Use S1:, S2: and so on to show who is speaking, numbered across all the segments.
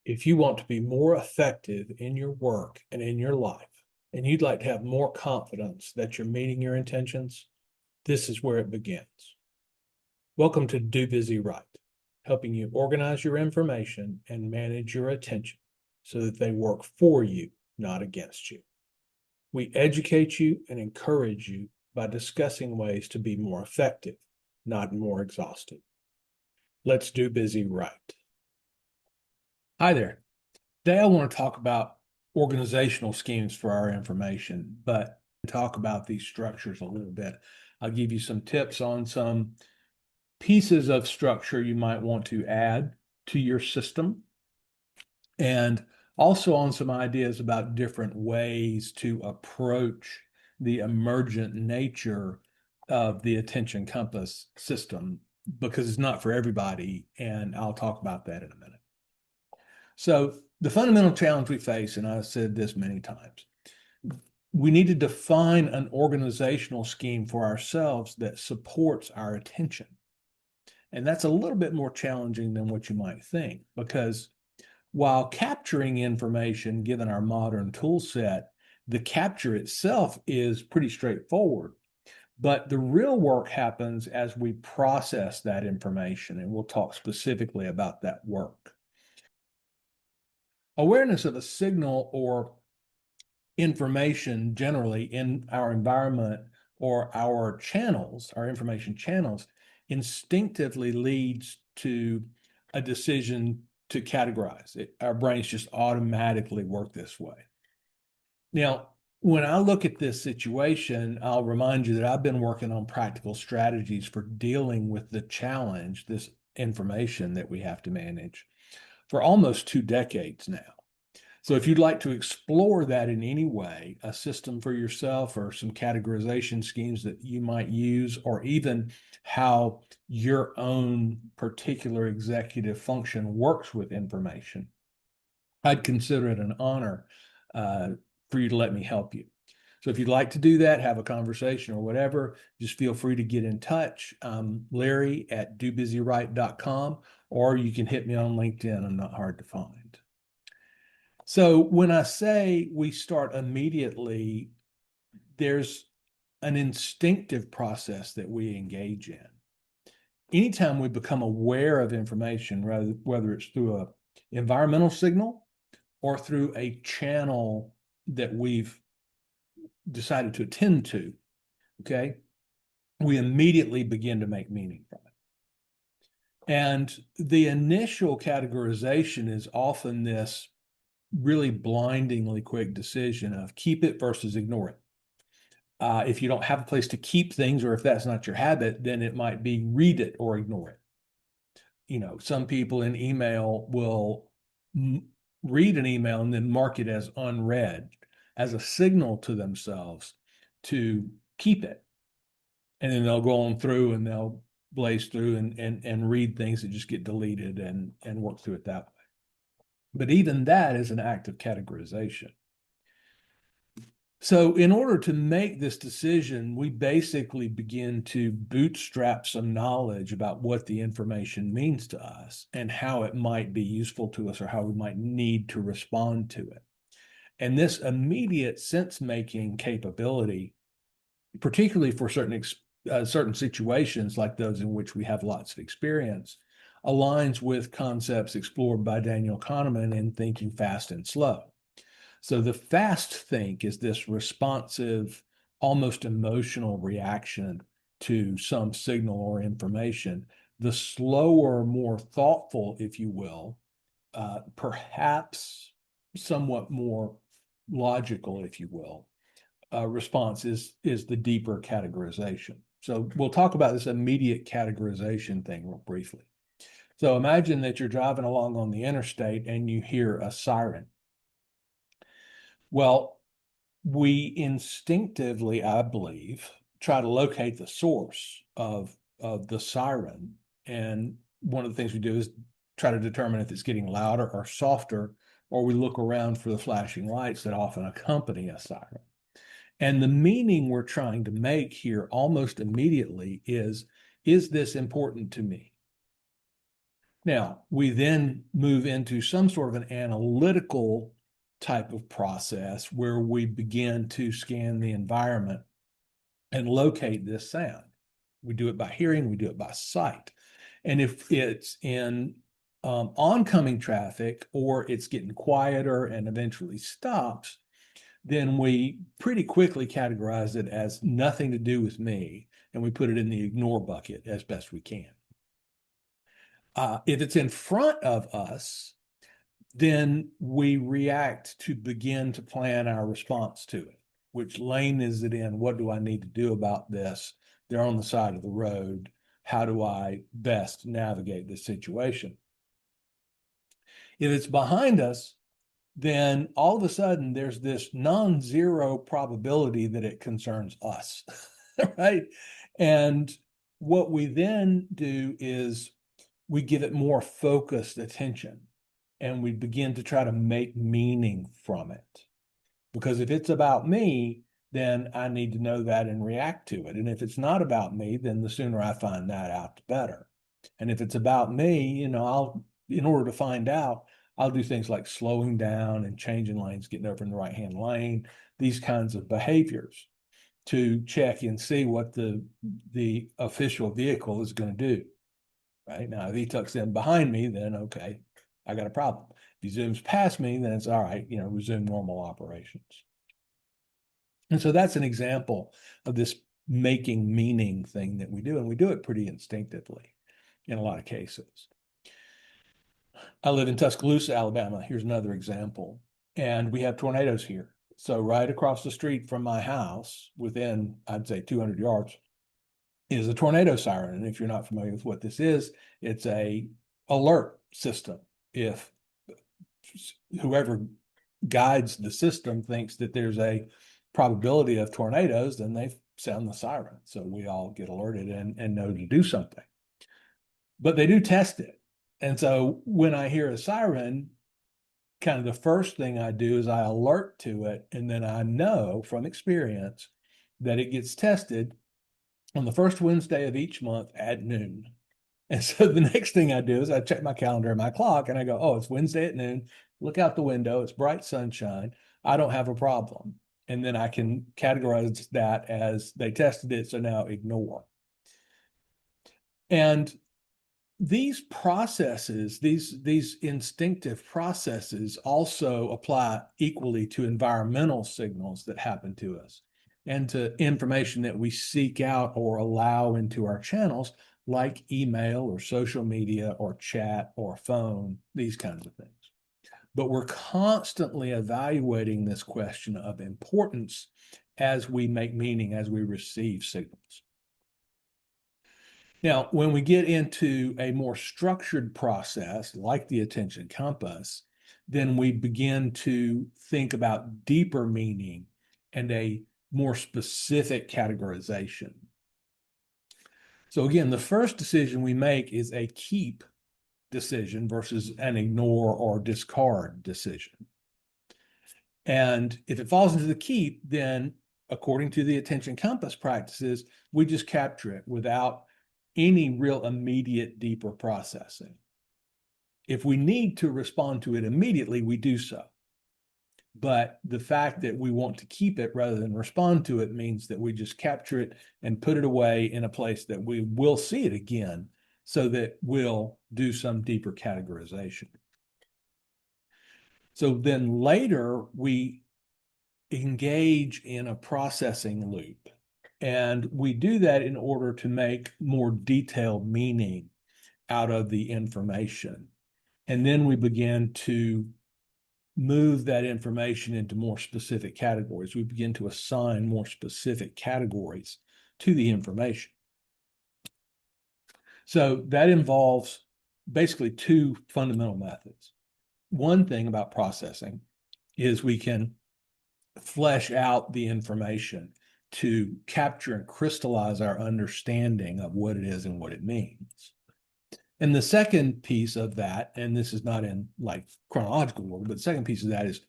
S1: If you want to be more effective in your work and in your life, and you'd like to have more confidence that you're meeting your intentions, this is where it begins. Welcome to Do Busy Right, helping you organize your information and manage your attention so that they work for you, not against you. We educate you and encourage you by discussing ways to be more effective, not more exhausted. Let's do busy right. Hi there. Today I want to talk about organizational schemes for our information, but talk about these structures a little bit. I'll give you some tips on some pieces of structure you might want to add to your system, and also on some ideas about different ways to approach the emergent nature of the attention compass system, because it's not for everybody, and I'll talk about that in a minute. So the fundamental challenge we face, and I've said this many times, we need to define an organizational scheme for ourselves that supports our attention. And that's a little bit more challenging than what you might think, because while capturing information, given our modern tool set, the capture itself is pretty straightforward. But the real work happens as we process that information, and we'll talk specifically about that work. Awareness of a signal or information generally in our environment or our channels, our information channels, instinctively leads to a decision to categorize. Our brains just automatically work this way. Now, when I look at this situation, I'll remind you that I've been working on practical strategies for dealing with the challenge, this information that we have to manage, for almost 2 decades now. So if you'd like to explore that in any way, a system for yourself or some categorization schemes that you might use, or even how your own particular executive function works with information, I'd consider it an honor for you to let me help you. So if you'd like to do that, have a conversation or whatever, just feel free to get in touch. Larry at dobusyright.com, or you can hit me on LinkedIn. I'm not hard to find. So when I say we start immediately, there's an instinctive process that we engage in. Anytime we become aware of information, whether it's through an environmental signal or through a channel that we've decided to attend to, okay, we immediately begin to make meaning from it. And the initial categorization is often this really blindingly quick decision of keep it versus ignore it. If you don't have a place to keep things, or if that's not your habit, then it might be read it or ignore it. You know, some people in email will read an email and then mark it as unread as a signal to themselves to keep it. And then they'll go on through and they'll blaze through and read things that just get deleted and work through it that way. But even that is an act of categorization. So in order to make this decision, we basically begin to bootstrap some knowledge about what the information means to us and how it might be useful to us or how we might need to respond to it. And this immediate sense-making capability, particularly for certain situations like those in which we have lots of experience, aligns with concepts explored by Daniel Kahneman in Thinking Fast and Slow. So the fast think is this responsive, almost emotional reaction to some signal or information. The slower, more thoughtful, if you will, perhaps somewhat more logical, if you will, response is the deeper categorization. So we'll talk about this immediate categorization thing real briefly. So imagine that you're driving along on the interstate and you hear a siren. Well, we instinctively, I believe, try to locate the source of the siren. And one of the things we do is try to determine if it's getting louder or softer, or we look around for the flashing lights that often accompany a siren. And the meaning we're trying to make here almost immediately is this important to me? Now, we then move into some sort of an analytical type of process where we begin to scan the environment and locate this sound. We do it by hearing, we do it by sight. And if it's in oncoming traffic or it's getting quieter and eventually stops, then we pretty quickly categorize it as nothing to do with me, and we put it in the ignore bucket as best we can. If it's in front of us, then we react to begin to plan our response to it. Which lane is it in? What do I need to do about this? They're on the side of the road. How do I best navigate this situation? If it's behind us, then all of a sudden there's this non-zero probability that it concerns us, right? And what we then do is we give it more focused attention and we begin to try to make meaning from it. Because if it's about me, then I need to know that and react to it. And if it's not about me, then the sooner I find that out, the better. And if it's about me, in order to find out, I'll do things like slowing down and changing lanes, getting over in the right-hand lane, these kinds of behaviors to check and see what the official vehicle is going to do. Right now, if he tucks in behind me, then okay, I got a problem. If he zooms past me, then it's all right, resume normal operations. And so that's an example of this making meaning thing that we do, and we do it pretty instinctively in a lot of cases. I live in Tuscaloosa, Alabama. Here's another example. And we have tornadoes here. So right across the street from my house, within, I'd say 200 yards, is a tornado siren. And if you're not familiar with what this is, it's a alert system. If whoever guides the system thinks that there's a probability of tornadoes, then they sound the siren. So we all get alerted and know to do something. But they do test it. And so when I hear a siren, kind of the first thing I do is I alert to it. And then I know from experience that it gets tested on the first Wednesday of each month at noon. And so the next thing I do is I check my calendar and my clock and I go, oh, it's Wednesday at noon. Look out the window. It's bright sunshine. I don't have a problem. And then I can categorize that as they tested it, so now ignore. And these processes, these instinctive processes also apply equally to environmental signals that happen to us and to information that we seek out or allow into our channels, like email or social media or chat or phone, these kinds of things. But we're constantly evaluating this question of importance as we make meaning, as we receive signals. Now, when we get into a more structured process, like the attention compass, then we begin to think about deeper meaning and a more specific categorization. So again, the first decision we make is a keep decision versus an ignore or discard decision. And if it falls into the keep, then according to the attention compass practices, we just capture it without any real immediate deeper processing. If we need to respond to it immediately, we do so. But the fact that we want to keep it rather than respond to it means that we just capture it and put it away in a place that we will see it again, so that we'll do some deeper categorization. So then later we engage in a processing loop. And we do that in order to make more detailed meaning out of the information. And then we begin to move that information into more specific categories. We begin to assign more specific categories to the information. So that involves basically two fundamental methods. One thing about processing is we can flesh out the information to capture and crystallize our understanding of what it is and what it means. And the second piece of that, and this is not in like chronological order, but the second piece of that is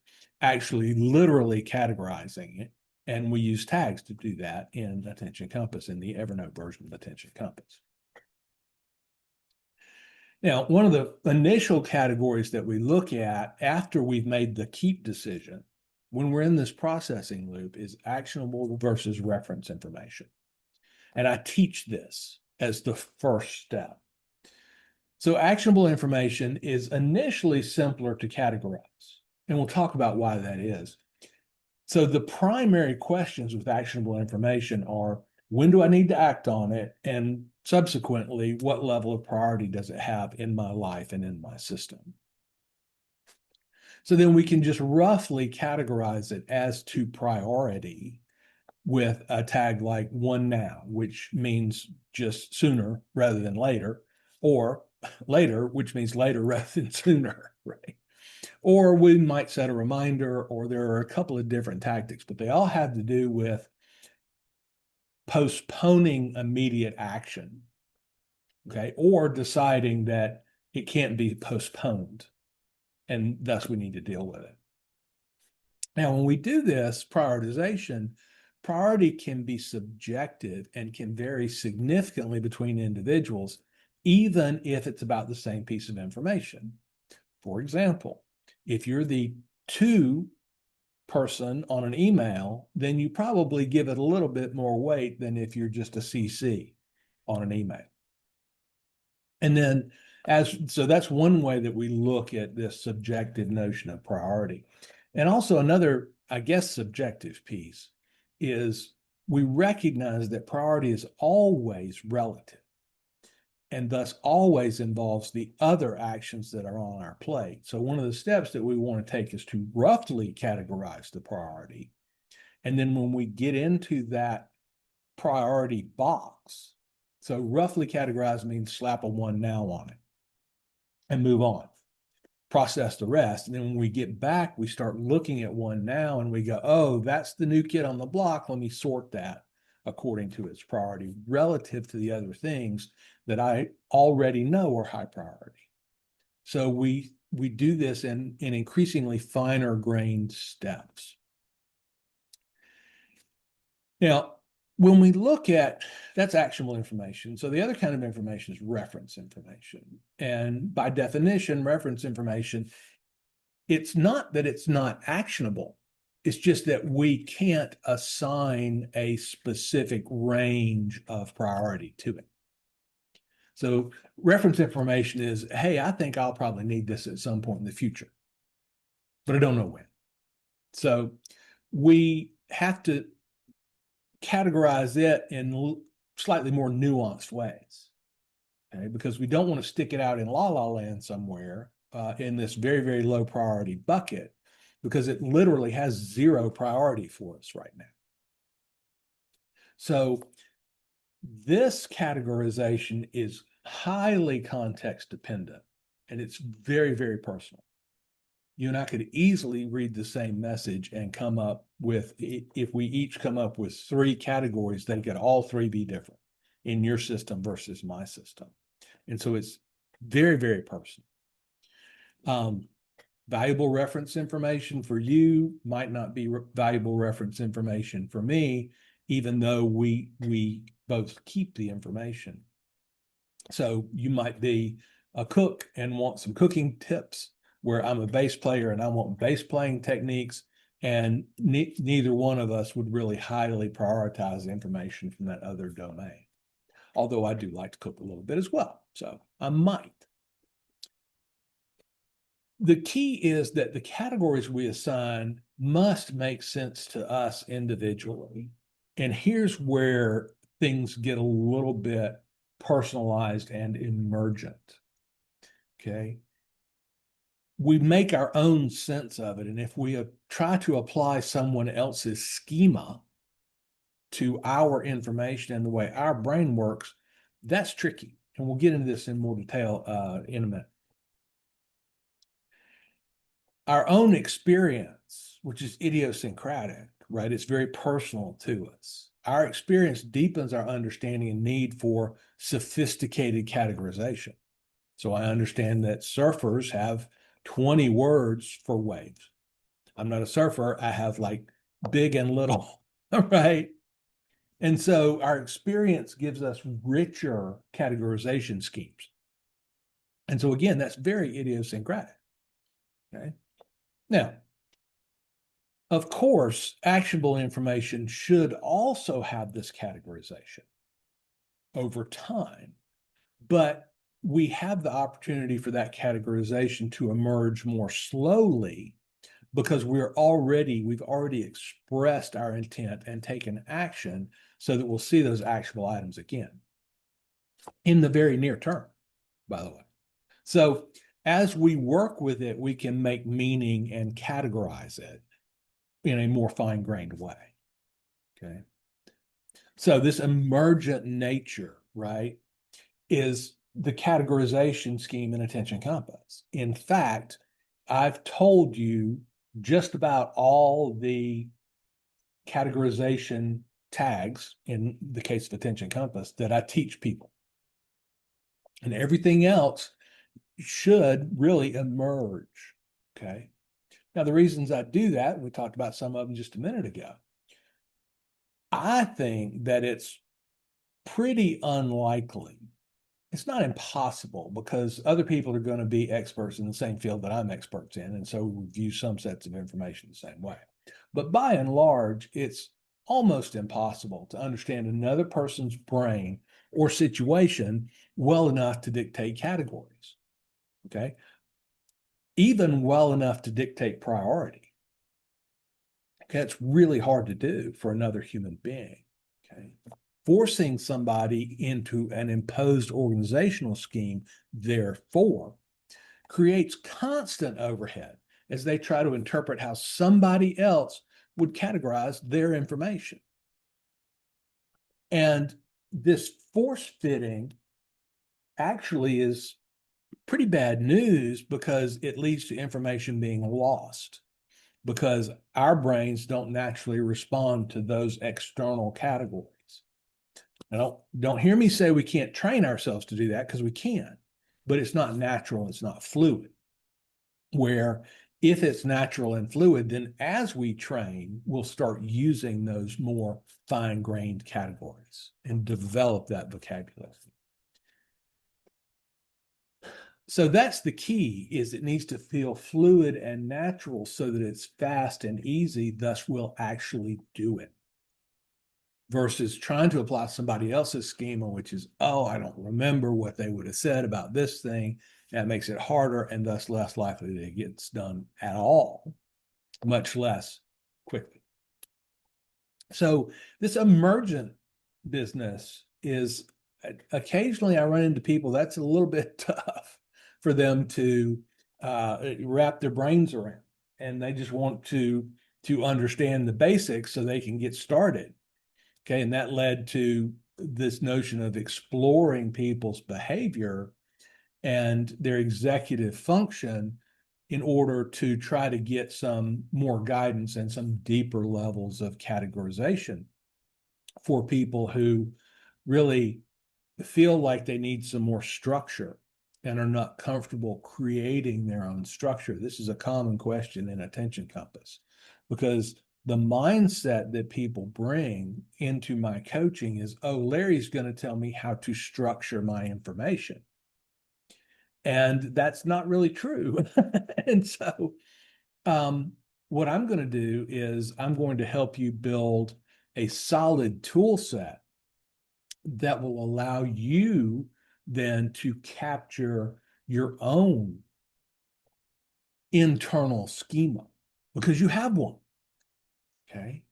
S1: actually literally categorizing it. And we use tags to do that in Attention Compass, in the Evernote version of Attention Compass. Now, one of the initial categories that we look at after we've made the keep decision, when we're in this processing loop, is actionable versus reference information. And I teach this as the first step. So actionable information is initially simpler to categorize, and we'll talk about why that is. So the primary questions with actionable information are, when do I need to act on it? And subsequently, what level of priority does it have in my life and in my system? So then we can just roughly categorize it as to priority with a tag like one now, which means just sooner rather than later, or later, which means later rather than sooner, right? Or we might set a reminder, or there are a couple of different tactics, but they all have to do with postponing immediate action, okay, or deciding that it can't be postponed, and thus we need to deal with it. Now, when we do this prioritization, priority can be subjective and can vary significantly between individuals, even if it's about the same piece of information. For example, if you're the two person on an email, then you probably give it a little bit more weight than if you're just a CC on an email. And then so that's one way that we look at this subjective notion of priority. And also another, I guess, subjective piece is we recognize that priority is always relative and thus always involves the other actions that are on our plate. So one of the steps that we want to take is to roughly categorize the priority. And then when we get into that priority box, so roughly categorize means slap a one now on it and move on. Process the rest. And then when we get back, we start looking at one now and we go, oh, that's the new kid on the block. Let me sort that according to its priority relative to the other things that I already know are high priority. So we do this in increasingly finer grained steps. Now, when we look at, that's actionable information. So the other kind of information is reference information. And by definition, reference information, it's not that it's not actionable. It's just that we can't assign a specific range of priority to it. So reference information is, hey, I think I'll probably need this at some point in the future, but I don't know when. So we have to categorize it in slightly more nuanced ways, okay? Because we don't want to stick it out in la la land somewhere in this very, very low priority bucket, because it literally has zero priority for us right now. So this categorization is highly context dependent, and it's very, very personal. You and I could easily read the same message and come up with, if we each come up with three categories, they could all three be different in your system versus my system. And so it's very, very personal. Valuable reference information for you might not be valuable reference information for me, even though we both keep the information. So you might be a cook and want some cooking tips, where I'm a bass player and I want bass playing techniques, and neither one of us would really highly prioritize information from that other domain. Although I do like to cook a little bit as well, so I might. The key is that the categories we assign must make sense to us individually. And here's where things get a little bit personalized and emergent, okay? We make our own sense of it. And if we try to apply someone else's schema to our information and the way our brain works, that's tricky. And we'll get into this in more detail in a minute. Our own experience, which is idiosyncratic, right? It's very personal to us. Our experience deepens our understanding and need for sophisticated categorization. So I understand that surfers have 20 words for waves. I'm not a surfer. I have like big and little, right? And so our experience gives us richer categorization schemes. And so again, that's very idiosyncratic. Okay. Now, of course, actionable information should also have this categorization over time, but we have the opportunity for that categorization to emerge more slowly because we've already expressed our intent and taken action so that we'll see those actionable items again in the very near term, by the way. So as we work with it, we can make meaning and categorize it in a more fine-grained way. Okay. So this emergent nature, right, is the categorization scheme in Attention Compass. In fact, I've told you just about all the categorization tags in the case of Attention Compass that I teach people. And everything else should really emerge. Okay. Now, the reasons I do that, we talked about some of them just a minute ago. I think that it's pretty unlikely. It's not impossible because other people are going to be experts in the same field that I'm experts in. And so we view some sets of information the same way. But by and large, it's almost impossible to understand another person's brain or situation well enough to dictate categories. Okay. Even well enough to dictate priority. Okay. It's really hard to do for another human being. Okay. Forcing somebody into an imposed organizational scheme, therefore, creates constant overhead as they try to interpret how somebody else would categorize their information. And this force fitting actually is pretty bad news because it leads to information being lost because our brains don't naturally respond to those external categories. Now, don't hear me say we can't train ourselves to do that because we can, but it's not natural, it's not fluid. Where if it's natural and fluid, then as we train, we'll start using those more fine-grained categories and develop that vocabulary. So that's the key, is it needs to feel fluid and natural so that it's fast and easy, thus we'll actually do it. Versus trying to apply somebody else's schema, which is, oh, I don't remember what they would have said about this thing. That makes it harder and thus less likely that it gets done at all, much less quickly. So this emergent business is occasionally I run into people that's a little bit tough for them to wrap their brains around, and they just want to understand the basics so they can get started. Okay, and that led to this notion of exploring people's behavior and their executive function in order to try to get some more guidance and some deeper levels of categorization for people who really feel like they need some more structure and are not comfortable creating their own structure. This is a common question in Attention Compass because the mindset that people bring into my coaching is, oh, Larry's going to tell me how to structure my information. And that's not really true. And so what I'm going to do is I'm going to help you build a solid tool set that will allow you then to capture your own internal schema because you have one. Okay.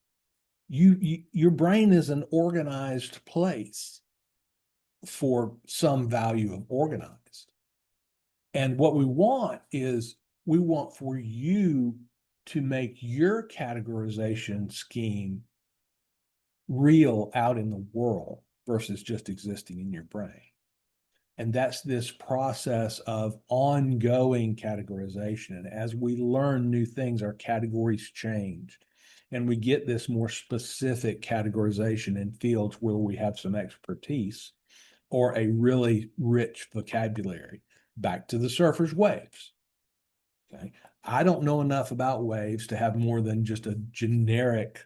S1: Your brain is an organized place for some value of organized. And what we want is we want for you to make your categorization scheme real out in the world versus just existing in your brain. And that's this process of ongoing categorization. And as we learn new things, our categories change. And we get this more specific categorization in fields where we have some expertise or a really rich vocabulary. Back to the surfer's waves. Okay. I don't know enough about waves to have more than just a generic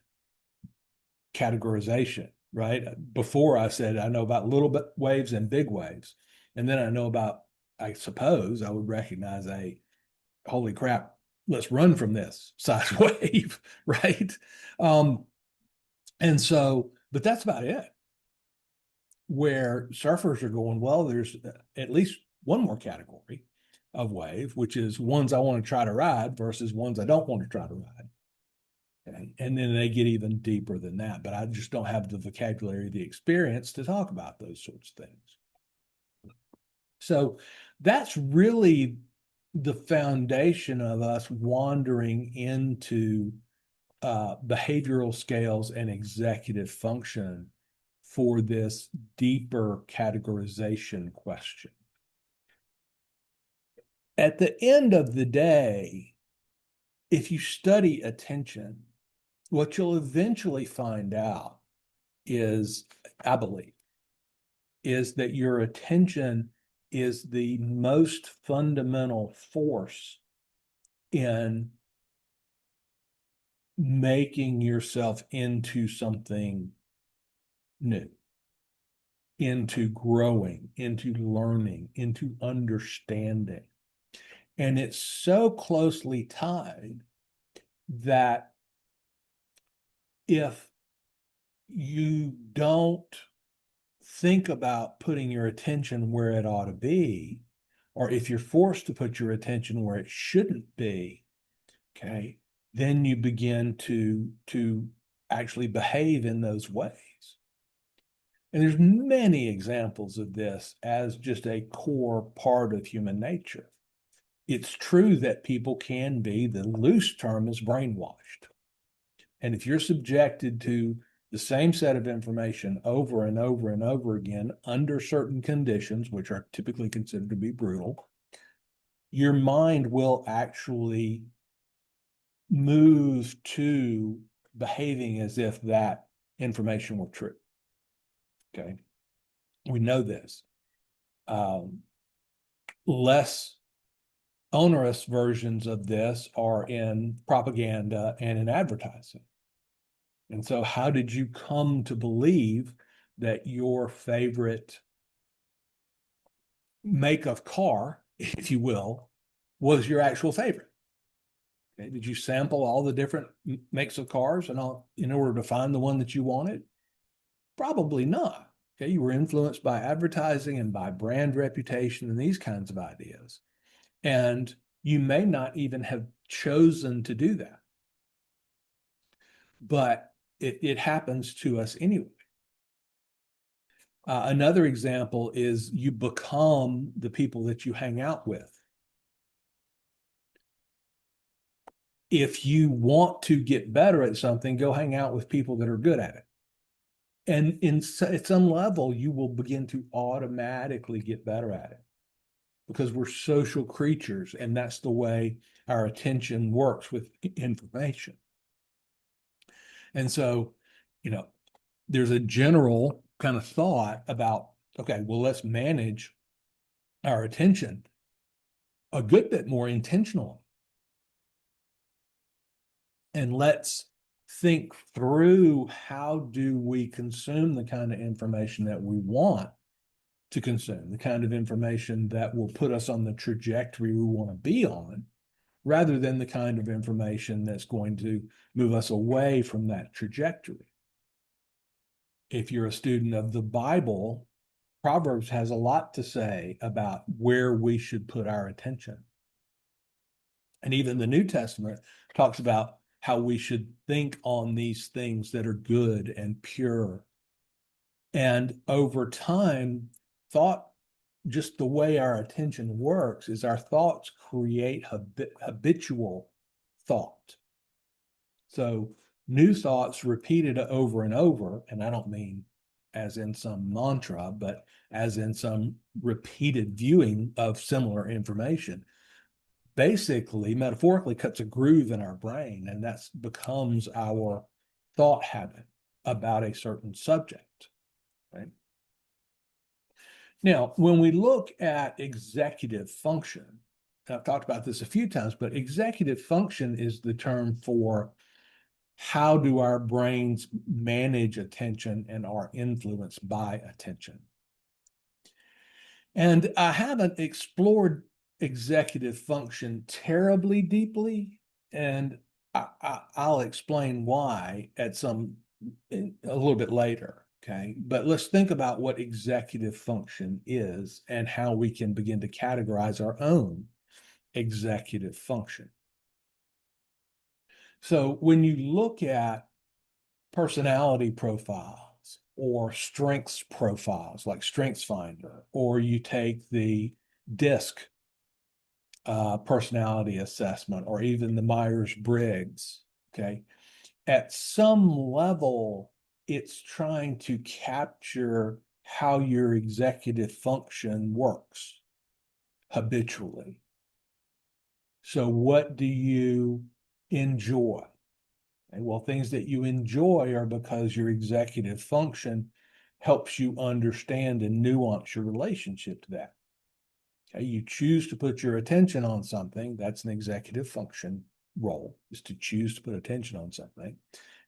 S1: categorization, right? Before I said I know about little bit waves and big waves. And then I know about I suppose I would recognize a holy crap, let's run from this size wave, right? And so, but that's about it. Where surfers are going, well, there's at least one more category of wave, which is ones I want to try to ride versus ones I don't want to try to ride. And then they get even deeper than that, but I just don't have the vocabulary, the experience to talk about those sorts of things. So that's really the foundation of us wandering into behavioral scales and executive function for this deeper categorization question. At the end of the day, if you study attention, what you'll eventually find out is, I believe, is that your attention is the most fundamental force in making yourself into something new, into growing, into learning, into understanding. And it's so closely tied that if you don't think about putting your attention where it ought to be, or if you're forced to put your attention where it shouldn't be, okay, then you begin to actually behave in those ways. And there's many examples of this as just a core part of human nature. It's true that people can be, the loose term is brainwashed. And if you're subjected to the same set of information over and over and over again under certain conditions, which are typically considered to be brutal, your mind will actually move to behaving as if that information were true. Okay. We know this. Less onerous versions of this are in propaganda and in advertising. And so how did you come to believe that your favorite make of car, if you will, was your actual favorite? Okay. Did you sample all the different makes of cars and all in order to find the one that you wanted? Probably not. Okay. You were influenced by advertising and by brand reputation and these kinds of ideas. And you may not even have chosen to do that. But it happens to us anyway. Another example is you become the people that you hang out with. If you want to get better at something, go hang out with people that are good at it. And at some level, you will begin to automatically get better at it because we're social creatures, and that's the way our attention works with information. And so, there's a general kind of thought about, okay, well, let's manage our attention a good bit more intentionally. And let's think through how do we consume the kind of information that we want to consume, the kind of information that will put us on the trajectory we want to be on, rather than the kind of information that's going to move us away from that trajectory. If you're a student of the Bible, Proverbs has a lot to say about where we should put our attention. And even the New Testament talks about how we should think on these things that are good and pure. And over time, thought, just the way our attention works, is our thoughts create habitual thought. So new thoughts repeated over and over, and I don't mean as in some mantra, but as in some repeated viewing of similar information, basically, metaphorically, cuts a groove in our brain, and that becomes our thought habit about a certain subject, right? Now, when we look at executive function, I've talked about this a few times, but executive function is the term for how do our brains manage attention and are influenced by attention. And I haven't explored executive function terribly deeply, and I'll explain why at a little bit later. Okay, but let's think about what executive function is and how we can begin to categorize our own executive function. So when you look at personality profiles or strengths profiles like StrengthsFinder, or you take the DISC personality assessment, or even the Myers-Briggs, okay, at some level, it's trying to capture how your executive function works habitually. So what do you enjoy? And well, things that you enjoy are because your executive function helps you understand and nuance your relationship to that. Okay, you choose to put your attention on something. That's an executive function role, is to choose to put attention on something.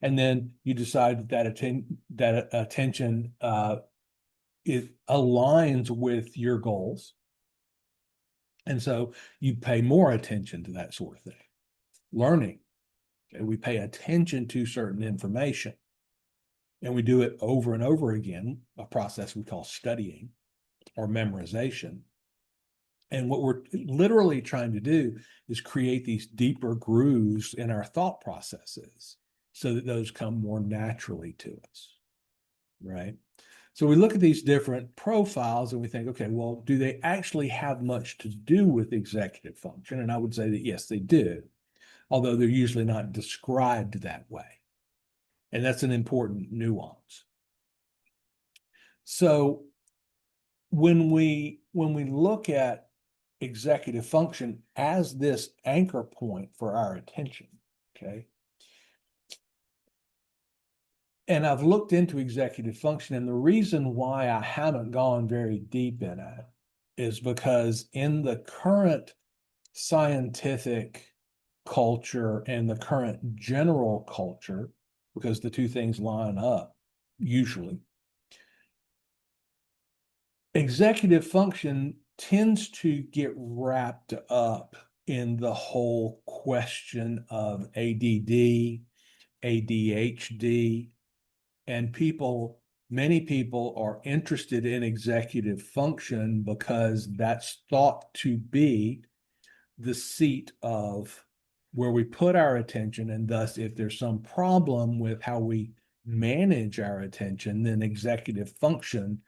S1: And then you decide that attention it aligns with your goals. And so you pay more attention to that sort of thing. Learning, okay, we pay attention to certain information. And we do it over and over again, a process we call studying or memorization. And what we're literally trying to do is create these deeper grooves in our thought processes so that those come more naturally to us, right? So we look at these different profiles and we think, okay, well, do they actually have much to do with executive function? And I would say that yes, they do, although they're usually not described that way. And that's an important nuance. So when we look at executive function as this anchor point for our attention, okay? And I've looked into executive function, and the reason why I haven't gone very deep in it is because in the current scientific culture and the current general culture, because the two things line up usually, executive function tends to get wrapped up in the whole question of ADD, ADHD, and many people are interested in executive function because that's thought to be the seat of where we put our attention. And thus, if there's some problem with how we manage our attention, then executive function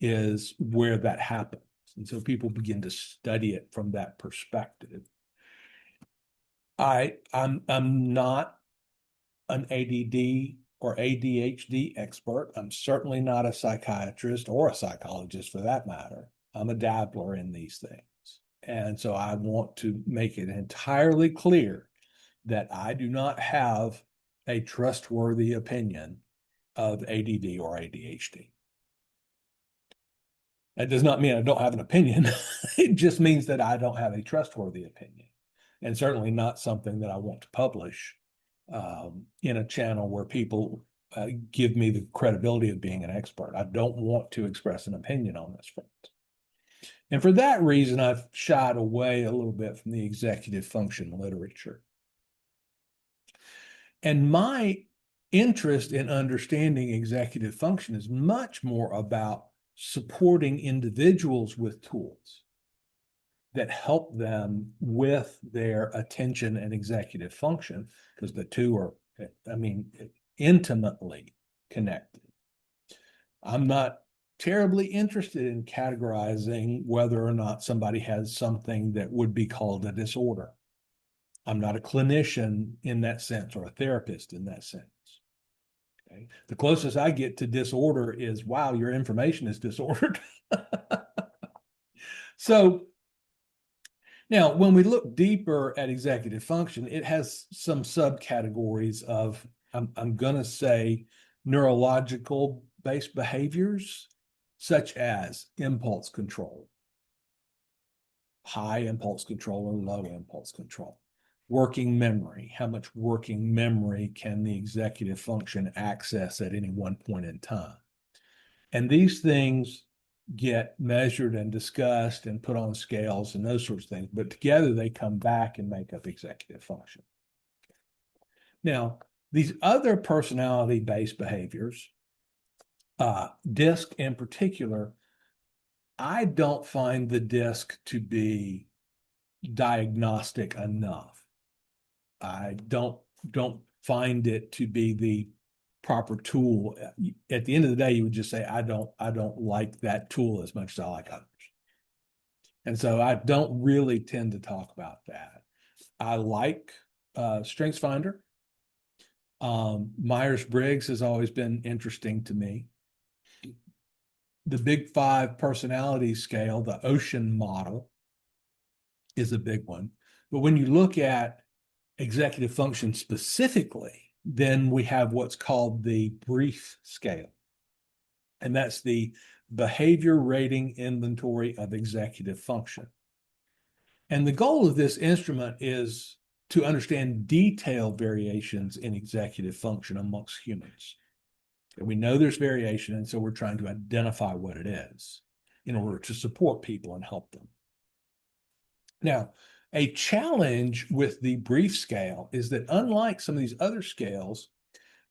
S1: is where that happens. And so people begin to study it from that perspective. I'm not an ADD or ADHD expert. I'm certainly not a psychiatrist or a psychologist for that matter. I'm a dabbler in these things. And so I want to make it entirely clear that I do not have a trustworthy opinion of ADD or ADHD. That does not mean I don't have an opinion. It just means that I don't have a trustworthy opinion, and certainly not something that I want to publish in a channel where people give me the credibility of being an expert. I don't want to express an opinion on this front. And for that reason, I've shied away a little bit from the executive function literature. And my interest in understanding executive function is much more about supporting individuals with tools that help them with their attention and executive function, because the two are, I mean, intimately connected. I'm not terribly interested in categorizing whether or not somebody has something that would be called a disorder. I'm not a clinician in that sense or a therapist in that sense. Okay. The closest I get to disorder is, wow, your information is disordered. So now, when we look deeper at executive function, it has some subcategories of, I'm going to say, neurological based behaviors, such as impulse control, high impulse control or low impulse control, working memory, how much working memory can the executive function access at any one point in time. And these things get measured and discussed and put on scales and those sorts of things. But together they come back and make up executive function. Now, these other personality-based behaviors, DISC in particular, I don't find the DISC to be diagnostic enough. I don't find it to be the proper tool. At the end of the day, you would just say, I don't like that tool as much as I like others. And so I don't really tend to talk about that. I like StrengthsFinder. Myers-Briggs has always been interesting to me. The Big Five personality scale, the Ocean model, is a big one. But when you look at executive function specifically, then we have what's called the brief scale. And that's the behavior rating inventory of executive function. And the goal of this instrument is to understand detailed variations in executive function amongst humans. And we know there's variation, and so we're trying to identify what it is in order to support people and help them. Now, a challenge with the brief scale is that unlike some of these other scales,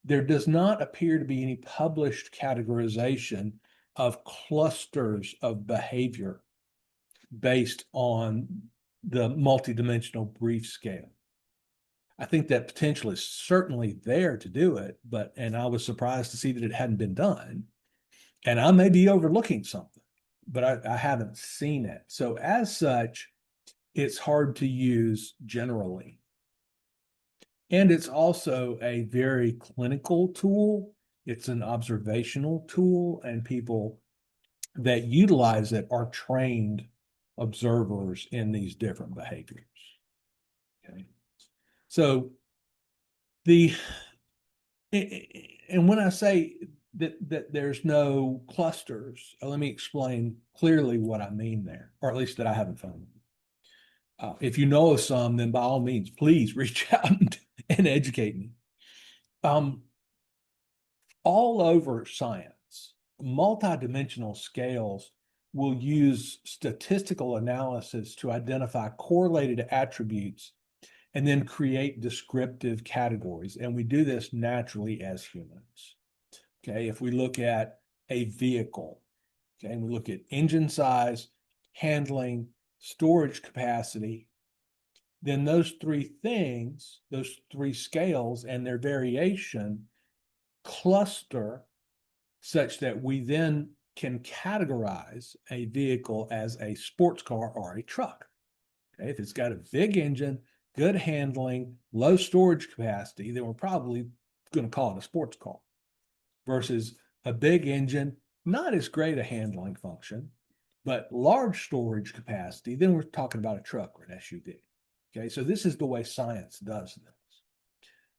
S1: there does not appear to be any published categorization of clusters of behavior based on the multidimensional brief scale. I think that potential is certainly there to do it, and I was surprised to see that it hadn't been done. And I may be overlooking something, but I haven't seen it. So as such, it's hard to use generally. And it's also a very clinical tool. It's an observational tool, and people that utilize it are trained observers in these different behaviors. Okay. So and when I say that there's no clusters, let me explain clearly what I mean there, or at least that I haven't found. If you know of some, then by all means, please reach out and educate me. All over science, multidimensional scales will use statistical analysis to identify correlated attributes and then create descriptive categories. And we do this naturally as humans. Okay, if we look at a vehicle, okay, and we look at engine size, handling, storage capacity, then those three things, those three scales and their variation cluster such that we then can categorize a vehicle as a sports car or a truck. Okay, if it's got a big engine, good handling, low storage capacity, then we're probably going to call it a sports car. Versus a big engine, not as great a handling function, but large storage capacity, then we're talking about a truck or an SUV. Okay, so this is the way science does this.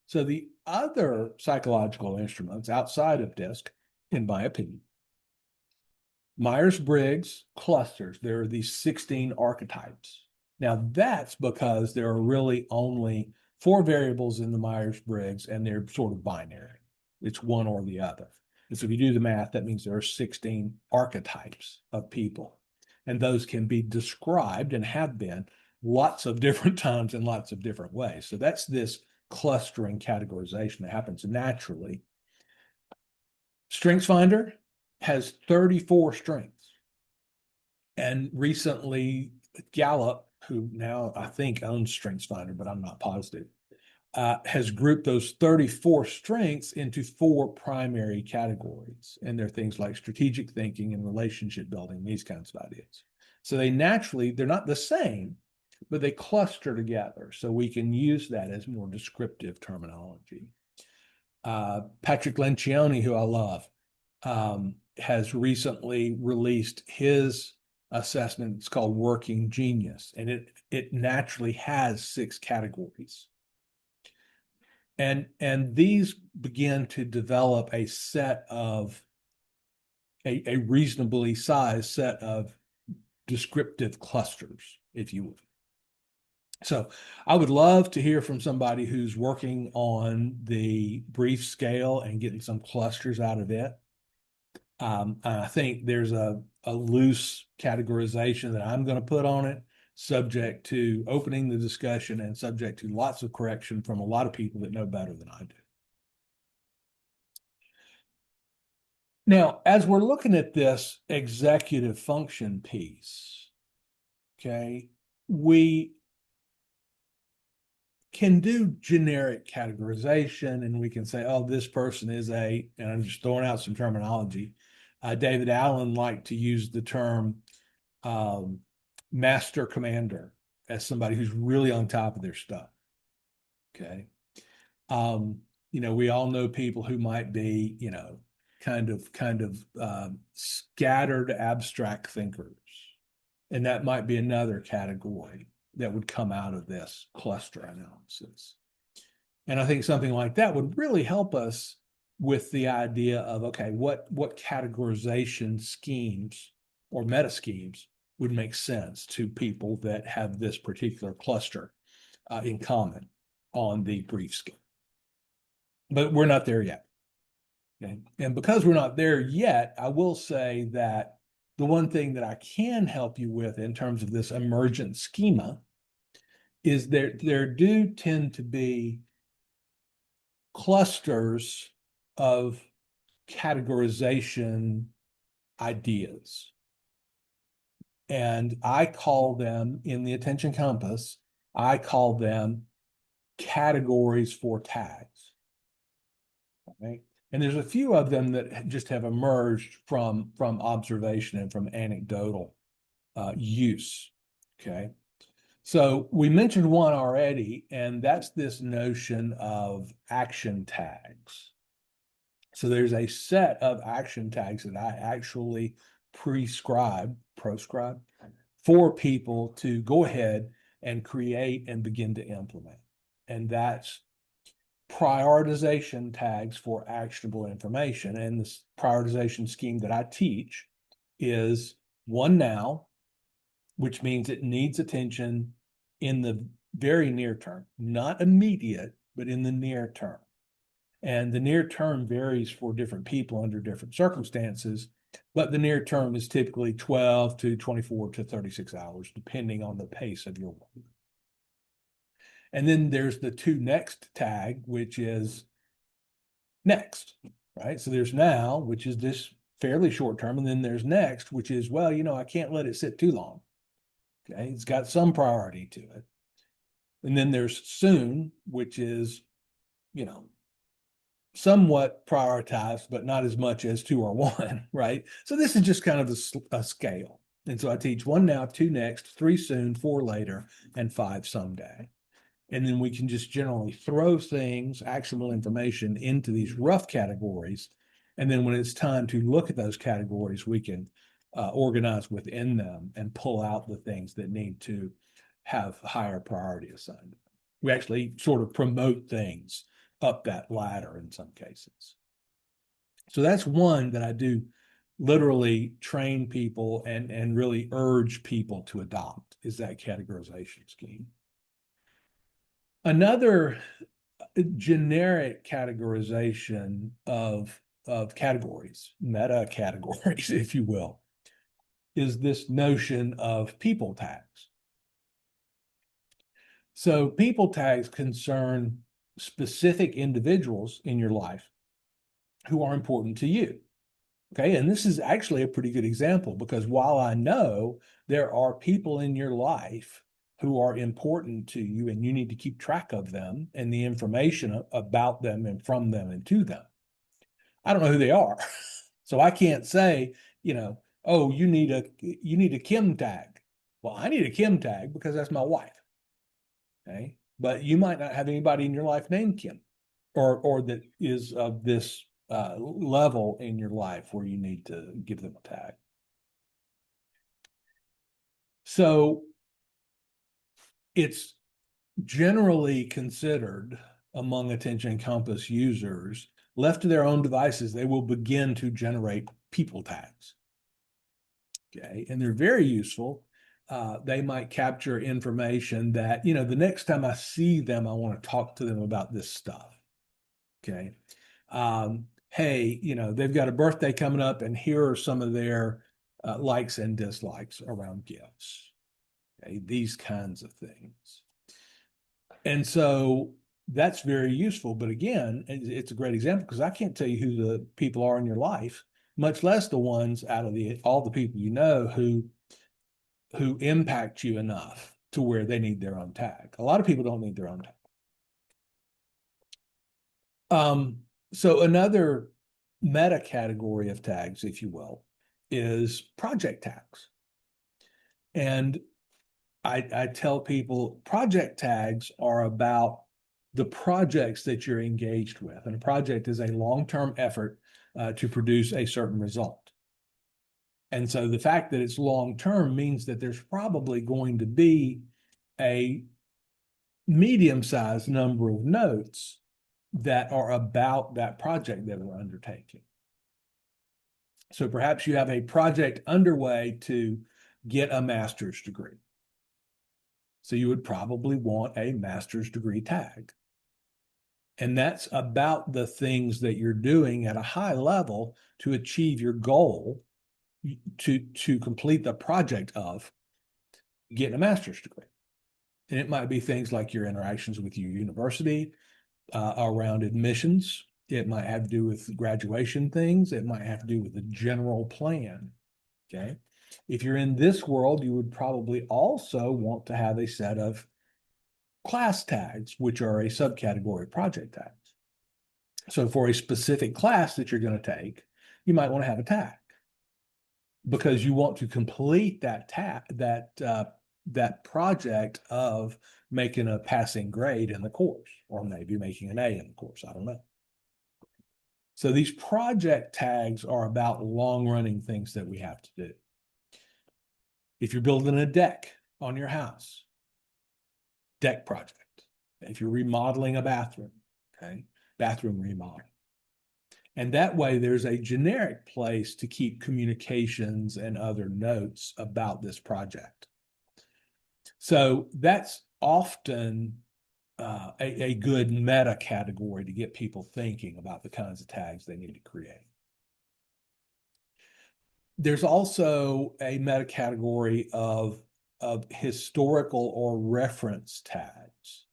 S1: So the other psychological instruments outside of DISC, in my opinion, Myers-Briggs clusters, there are these 16 archetypes. Now that's because there are really only 4 variables in the Myers-Briggs, and they're sort of binary. It's one or the other. And so if you do the math, that means there are 16 archetypes of people. And those can be described and have been lots of different times in lots of different ways. So that's this clustering categorization that happens naturally. StrengthsFinder has 34 strengths. And recently, Gallup, who now I think owns StrengthsFinder, but I'm not positive, has grouped those 34 strengths into 4 primary categories. And they're things like strategic thinking and relationship building, these kinds of ideas. So they're not the same, but they cluster together. So we can use that as more descriptive terminology. Patrick Lencioni, who I love, has recently released his assessment. It's called Working Genius, and it naturally has 6 categories. And these begin to develop a set of a reasonably sized set of descriptive clusters, if you would. So I would love to hear from somebody who's working on the brief scale and getting some clusters out of it. I think there's a loose categorization that I'm going to put on it, subject to opening the discussion and subject to lots of correction from a lot of people that know better than I do. Now, as we're looking at this executive function piece, okay, we can do generic categorization and we can say, oh, this person is and I'm just throwing out some terminology. David Allen liked to use the term master commander as somebody who's really on top of their stuff. Okay. We all know people who might be, kind of scattered abstract thinkers. And that might be another category that would come out of this cluster analysis. And I think something like that would really help us with the idea of, okay, what categorization schemes or meta schemes would make sense to people that have this particular cluster in common on the brief scale. But we're not there yet. Okay? And because we're not there yet, I will say that the one thing that I can help you with in terms of this emergent schema is there do tend to be clusters of categorization ideas. And I call them, in the attention compass, I call them categories for tags. Okay? And there's a few of them that just have emerged from observation and from anecdotal use. Okay. So we mentioned one already, and that's this notion of action tags. So there's a set of action tags that I actually proscribe for people to go ahead and create and begin to implement. And that's prioritization tags for actionable information. And this prioritization scheme that I teach is one now, which means it needs attention in the very near term, not immediate, but in the near term. And the near term varies for different people under different circumstances, but the near term is typically 12 to 24 to 36 hours, depending on the pace of your work. And then there's the to next tag, which is next, right? So there's now, which is this fairly short term, and then there's next, which is, well, I can't let it sit too long. Okay, it's got some priority to it. And then there's soon, which is, somewhat prioritized, but not as much as 2 or 1, right? So this is just kind of a scale. And so I teach 1 now, 2 next, 3 soon, 4 later, and 5 someday. And then we can just generally throw things, actionable information into these rough categories. And then when it's time to look at those categories, we can organize within them and pull out the things that need to have higher priority assigned. We actually sort of promote things up that ladder in some cases. So that's one that I do literally train people and really urge people to adopt, is that categorization scheme. Another generic categorization of categories, meta categories, if you will, is this notion of people tags. So people tags concern specific individuals in your life who are important to you. Okay, and this is actually a pretty good example, because while I know there are people in your life who are important to you and you need to keep track of them and the information about them and from them and to them, I don't know who they are. So I can't say, oh, you need a Kim tag. Well, I need a Kim tag because that's my wife. Okay, but you might not have anybody in your life named Kim, or that is of this level in your life where you need to give them a tag. So it's generally considered among attention compass users, left to their own devices, they will begin to generate people tags. Okay, and they're very useful. They might capture information that, the next time I see them, I want to talk to them about this stuff. Okay. hey, they've got a birthday coming up, and here are some of their likes and dislikes around gifts. Okay, these kinds of things. And so that's very useful. But again, it's a great example because I can't tell you who the people are in your life, much less the ones out of all the people who impact you enough to where they need their own tag. A lot of people don't need their own tag. So another meta category of tags, if you will, is project tags. And I tell people project tags are about the projects that you're engaged with. And a project is a long-term effort to produce a certain result. And so the fact that it's long-term means that there's probably going to be a medium-sized number of notes that are about that project that we're undertaking. So perhaps you have a project underway to get a master's degree. So you would probably want a master's degree tag. And that's about the things that you're doing at a high level to achieve your goal to complete the project of getting a master's degree. And it might be things like your interactions with your university, around admissions. It might have to do with graduation things. It might have to do with the general plan. Okay. If you're in this world, you would probably also want to have a set of class tags, which are a subcategory of project tags. So for a specific class that you're going to take, you might want to have a tag because you want to complete that project of making a passing grade in the course, or maybe making an A in the course. I don't know. So these project tags are about long-running things that we have to do. If you're building a deck on your house, deck project. If you're remodeling a bathroom, okay, bathroom remodel. And that way there's a generic place to keep communications and other notes about this project. So that's often a good meta category to get people thinking about the kinds of tags they need to create. There's also a meta category of historical or reference tags.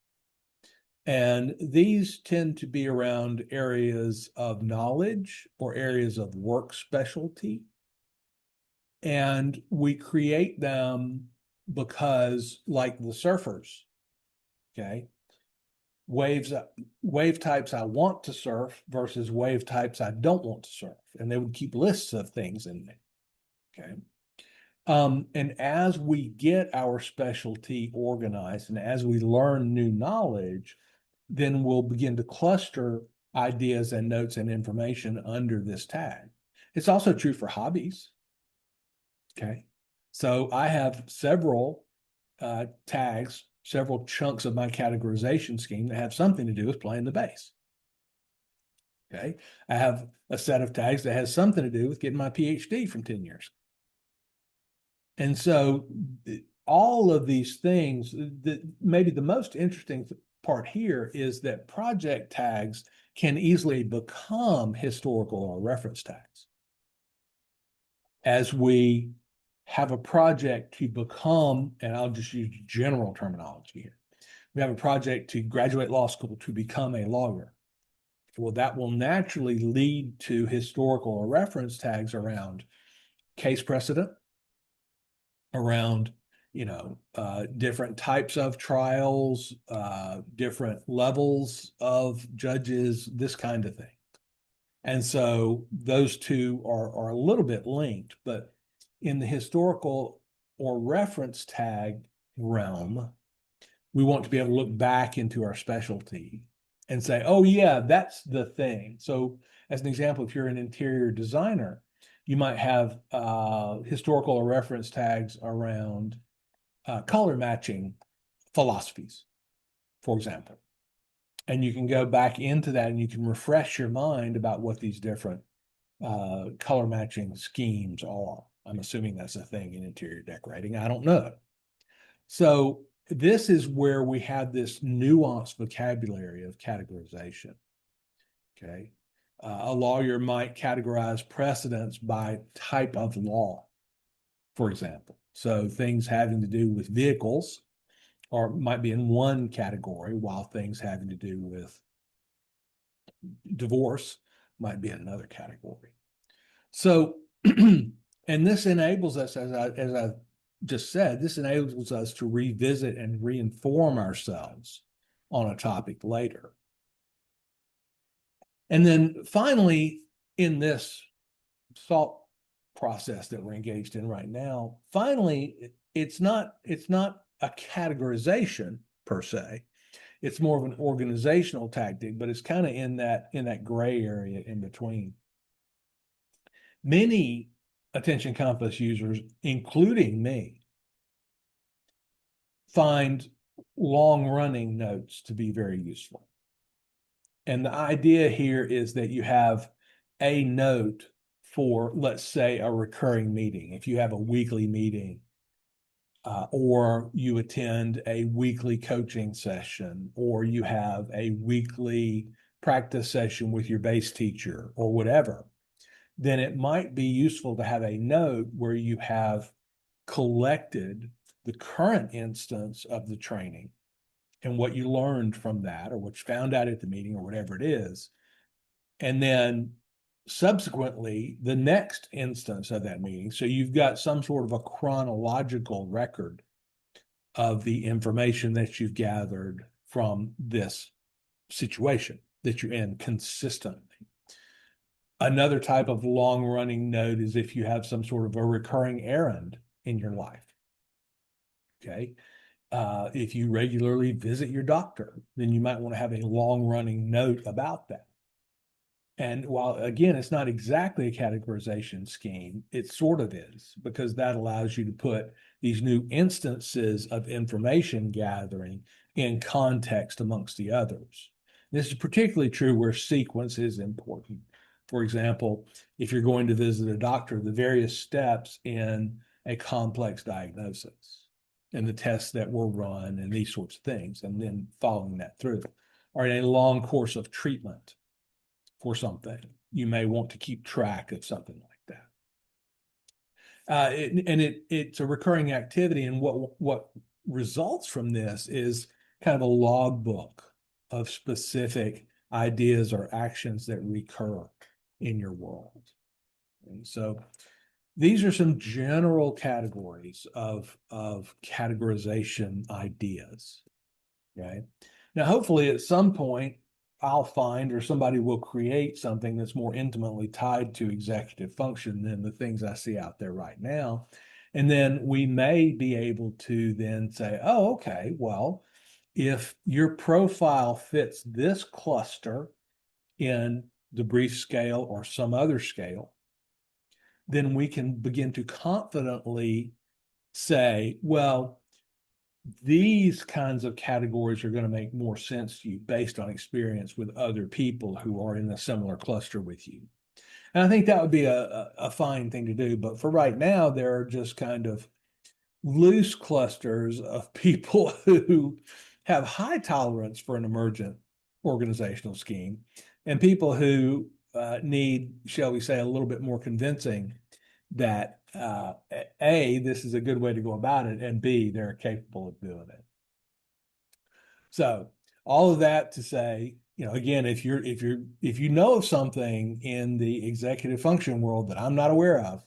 S1: And these tend to be around areas of knowledge or areas of work specialty. And we create them because, like the surfers, okay, wave types I want to surf versus wave types I don't want to surf. And they would keep lists of things in there, okay? And as we get our specialty organized and as we learn new knowledge, then we'll begin to cluster ideas and notes and information under this tag. It's also true for hobbies. Okay. So I have several tags, several chunks of my categorization scheme that have something to do with playing the bass. Okay. I have a set of tags that has something to do with getting my Ph.D. from 10 years. And so all of these things, maybe the most interesting part here is that project tags can easily become historical or reference tags. As we have a project to become, and I'll just use general terminology here, we have a project to graduate law school to become a lawyer. Well, that will naturally lead to historical or reference tags around case precedent, around different types of trials, different levels of judges, this kind of thing. And so those two are a little bit linked, but in the historical or reference tag realm, we want to be able to look back into our specialty and say, oh yeah, that's the thing. So as an example, if you're an interior designer, you might have historical or reference tags around color matching philosophies, for example. And you can go back into that and you can refresh your mind about what these different color matching schemes are. I'm assuming that's a thing in interior decorating. I don't know. So this is where we have this nuanced vocabulary of categorization. Okay. A lawyer might categorize precedents by type of law, for example. So things having to do with vehicles or might be in one category, while things having to do with divorce might be in another category. So, and this enables us, as I just said, this enables us to revisit and reinform ourselves on a topic later. And then finally, in this thought process that we're engaged in right now, finally, it's not a categorization per se. It's more of an organizational tactic, but it's kind of in that gray area in between. Many attention compass users, including me, find long-running notes to be very useful. And the idea here is that you have a note for, let's say, a recurring meeting. If you have a weekly meeting, or you attend a weekly coaching session, or you have a weekly practice session with your bass teacher or whatever, then it might be useful to have a note where you have collected the current instance of the training and what you learned from that, or what you found out at the meeting, or whatever it is. And then subsequently, the next instance of that meeting. So you've got some sort of a chronological record of the information that you've gathered from this situation that you're in consistently. Another type of long-running note is if you have some sort of a recurring errand in your life. Okay. If you regularly visit your doctor, then you might want to have a long-running note about that. And while, again, it's not exactly a categorization scheme, it sort of is, because that allows you to put these new instances of information gathering in context amongst the others. This is particularly true where sequence is important. For example, if you're going to visit a doctor, the various steps in a complex diagnosis and the tests that were run and these sorts of things, and then following that through, or in a long course of treatment for something, you may want to keep track of something like that. It's a recurring activity, and what results from this is kind of a logbook of specific ideas or actions that recur in your world. And so these are some general categories of categorization ideas. Okay. Now, hopefully at some point I'll find, or somebody will create something that's more intimately tied to executive function than the things I see out there right now. And then we may be able to then say, oh, okay, well, if your profile fits this cluster in the brief scale or some other scale, then we can begin to confidently say, well, these kinds of categories are going to make more sense to you based on experience with other people who are in a similar cluster with you. And I think that would be a fine thing to do. But for right now, there are just kind of loose clusters of people who have high tolerance for an emergent organizational scheme, and people who need, shall we say, a little bit more convincing that A, this is a good way to go about it, and B, they're capable of doing it. So all of that to say, again, if you know of something in the executive function world that I'm not aware of,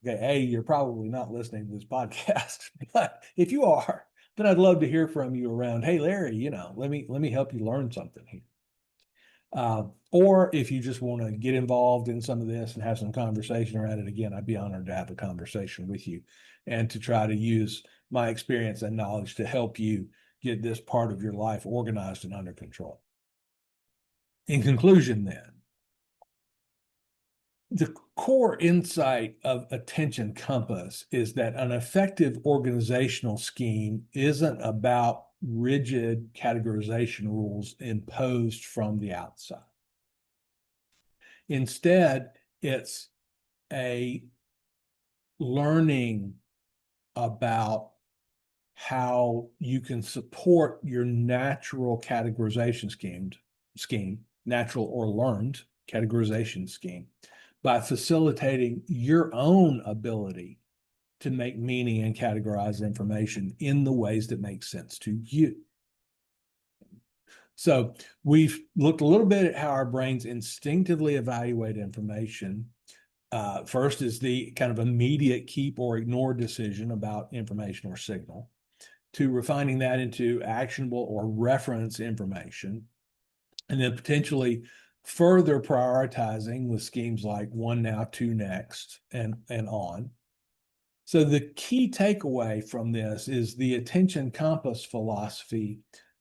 S1: okay, A, you're probably not listening to this podcast, but if you are, then I'd love to hear from you around, hey, Larry, let me help you learn something here. Or if you just want to get involved in some of this and have some conversation around it, again, I'd be honored to have a conversation with you and to try to use my experience and knowledge to help you get this part of your life organized and under control. In conclusion, then, the core insight of Attention Compass is that an effective organizational scheme isn't about rigid categorization rules imposed from the outside. Instead, it's a learning about how you can support your natural categorization scheme, natural or learned, categorization scheme, by facilitating your own ability to make meaning and categorize information in the ways that make sense to you. So we've looked a little bit at how our brains instinctively evaluate information. First is the kind of immediate keep or ignore decision about information or signal, to refining that into actionable or reference information, and then potentially further prioritizing with schemes like one now, two next, and on. So the key takeaway from this is the attention compass philosophy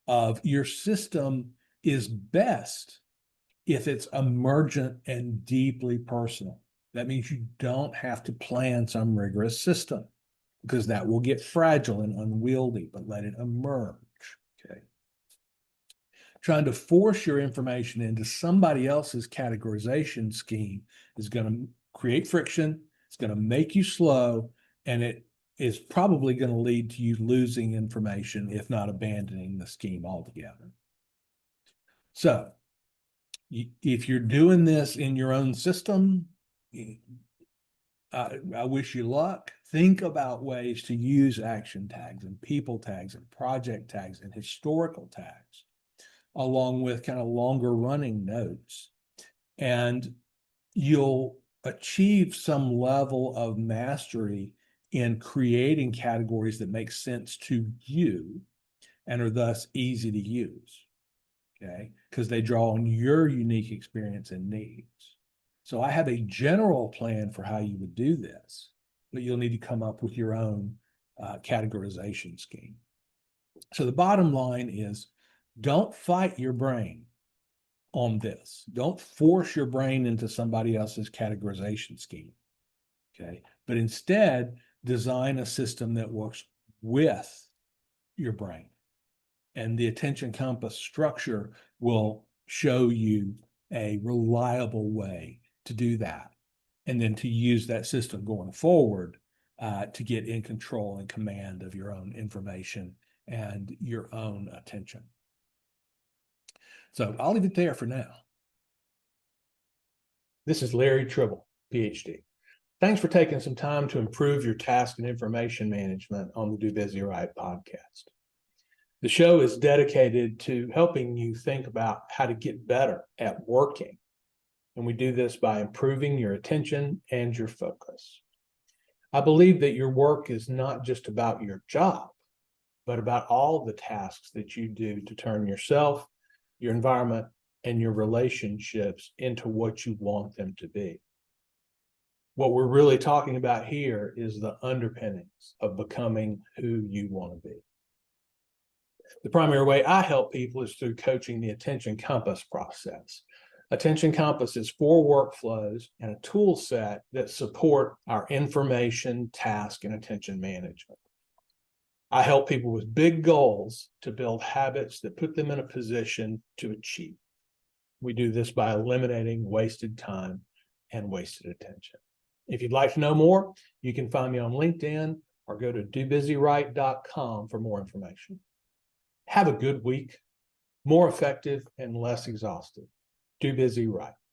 S1: of your system is best if it's emergent and deeply personal. That means you don't have to plan some rigorous system, because that will get fragile and unwieldy, but let it emerge. Okay. Trying to force your information into somebody else's categorization scheme is going to create friction. It's going to make you slow, and it is probably going to lead to you losing information, if not abandoning the scheme altogether. So if you're doing this in your own system, I wish you luck. Think about ways to use action tags and people tags and project tags and historical tags, along with kind of longer running notes. And you'll achieve some level of mastery in creating categories that make sense to you and are thus easy to use, okay? Because they draw on your unique experience and needs. So I have a general plan for how you would do this, but you'll need to come up with your own categorization scheme. So the bottom line is, don't fight your brain on this. Don't force your brain into somebody else's categorization scheme, okay? But instead, design a system that works with your brain. And the attention compass structure will show you a reliable way to do that, and then to use that system going forward to get in control and command of your own information and your own attention. So I'll leave it there for now. This is Larry Tribble, Ph.D. Thanks for taking some time to improve your task and information management on the Do Busy Right podcast. The show is dedicated to helping you think about how to get better at working. And we do this by improving your attention and your focus. I believe that your work is not just about your job, but about all the tasks that you do to turn yourself, your environment, and your relationships into what you want them to be. What we're really talking about here is the underpinnings of becoming who you want to be. The primary way I help people is through coaching the attention compass process. Attention compass is 4 workflows and a tool set that support our information, task, and attention management. I help people with big goals to build habits that put them in a position to achieve. We do this by eliminating wasted time and wasted attention. If you'd like to know more, you can find me on LinkedIn or go to dobusyright.com for more information. Have a good week, more effective and less exhausted. Do Busy Right.